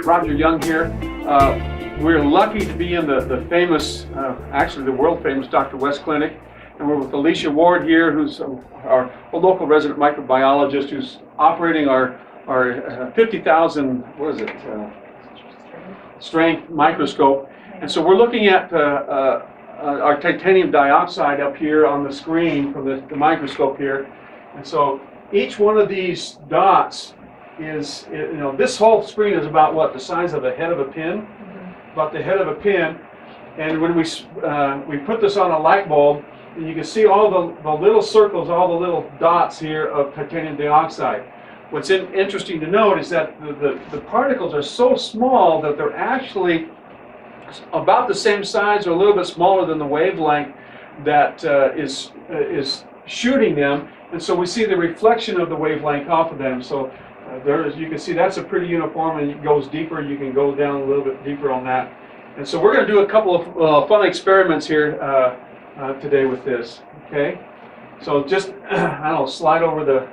Roger Young here. We're lucky to be in the famous, actually the world famous Dr. West Clinic. And we're with Alicia Ward here, who's our local resident microbiologist who's operating our 50,000, what is it, strength microscope. And so we're looking at our titanium dioxide up here on the screen from the microscope here. And so each one of these dots is, this whole screen is about what, the size of the head of a pin? About the head of a pin. And when we put this on a light bulb, and you can see all the little circles, all the little dots here of titanium dioxide. What's interesting to note is that the particles are so small that they're actually about the same size or a little bit smaller than the wavelength that is shooting them. And so we see the reflection of the wavelength off of them. So you can see that's a pretty uniform, and it goes deeper. You can go down a little bit deeper on that. And so we're going to do a couple of fun experiments here today with this. Okay, so just I don't know, slide over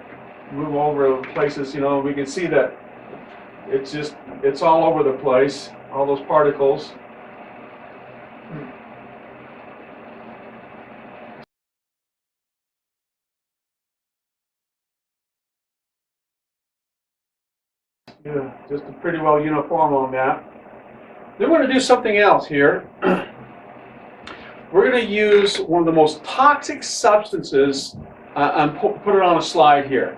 move over places. We can see that it's all over the place. All those particles. Yeah, just pretty well uniform on that. Then we're going to do something else here. We're going to use one of the most toxic substances and put it on a slide here.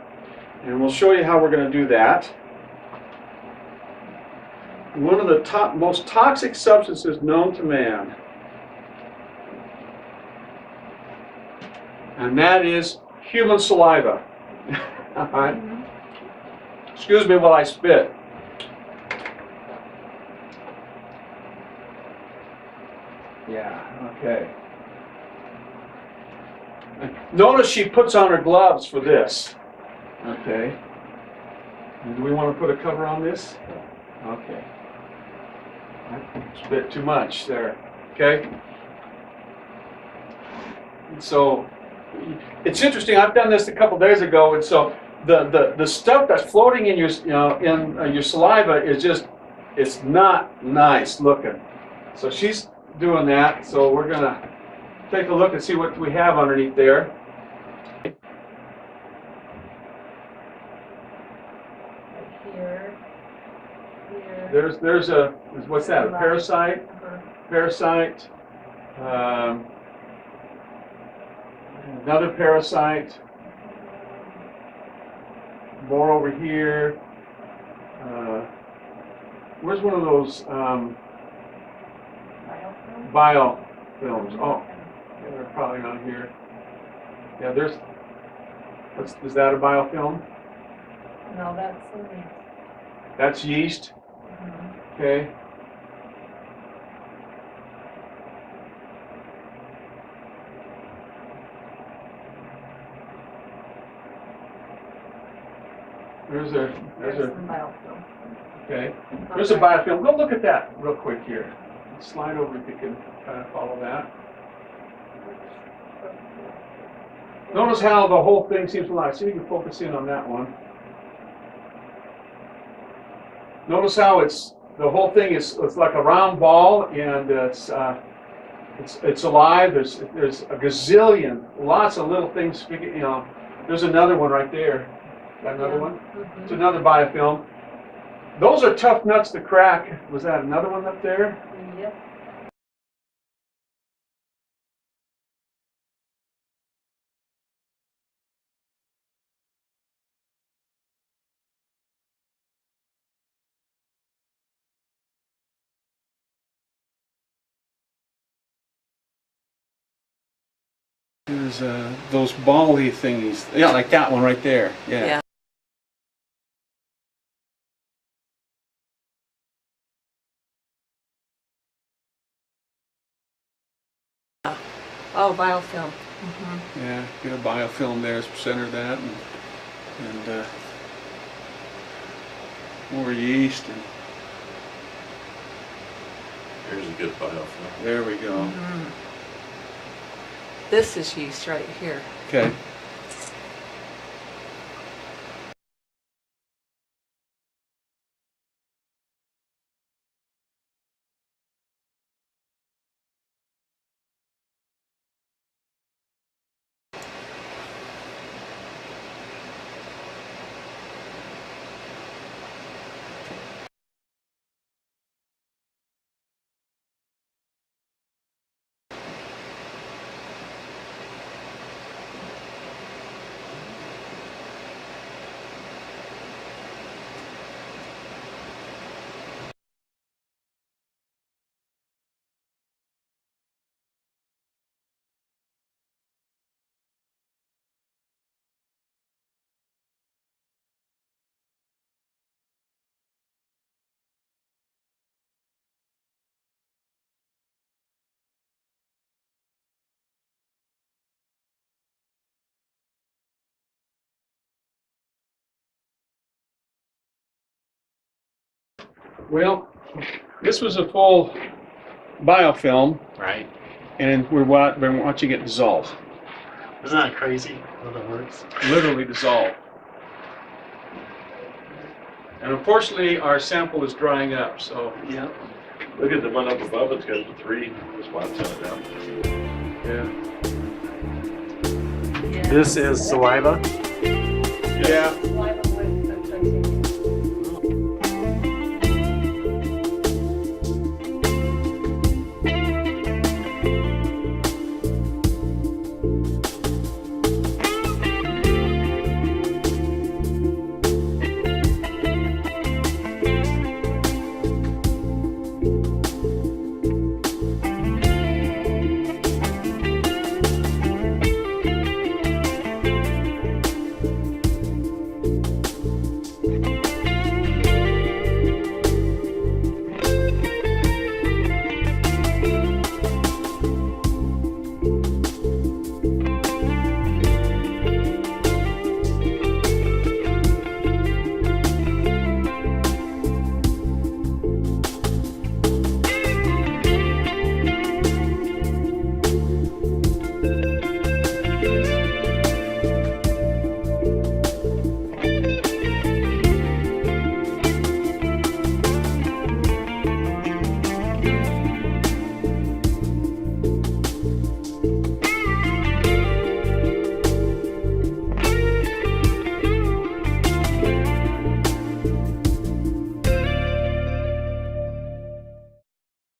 And we'll show you how we're going to do that. One of the most toxic substances known to man. And that is human saliva. All right. Excuse me while I spit. Yeah, okay. Notice she puts on her gloves for this. Okay. And do we want to put a cover on this? Okay. I spit too much there. Okay. And so it's interesting. I've done this a couple days ago, and so the stuff that's floating in your your saliva is just, it's not nice looking. So she's doing that. So we're gonna take a look and see what we have underneath there. Here. There's what's that? A parasite. Parasite. Another parasite. More over here. Where's one of those biofilms? Oh, yeah, they're probably not here. Yeah, is that a biofilm? No, that's the yeast. That's yeast. Okay. There's a biofilm. Okay. There's a biofilm. Go look at that real quick here. Slide over if you can kind of follow that. Notice how the whole thing seems to lie. See if you can focus in on that one. Notice how the whole thing it's like a round ball, and it's alive. There's a gazillion, lots of little things sticking. There's another one right there. Got another one? It's another biofilm. Those are tough nuts to crack. Was that another one up there? Yep. There's those ball-y thingies. Yeah, like that one right there. Yeah. Oh, biofilm. Yeah, get a biofilm there, center that, and more yeast. And here's a good biofilm. There we go. This is yeast right here. Okay. Well, this was a full biofilm, Right. and we're watching it dissolve, Isn't that crazy how that works? literally dissolve. And unfortunately, our sample is drying up, so Yeah. Look at the one up above, it's got the 3 spots on it down. yeah. This is saliva. Yeah,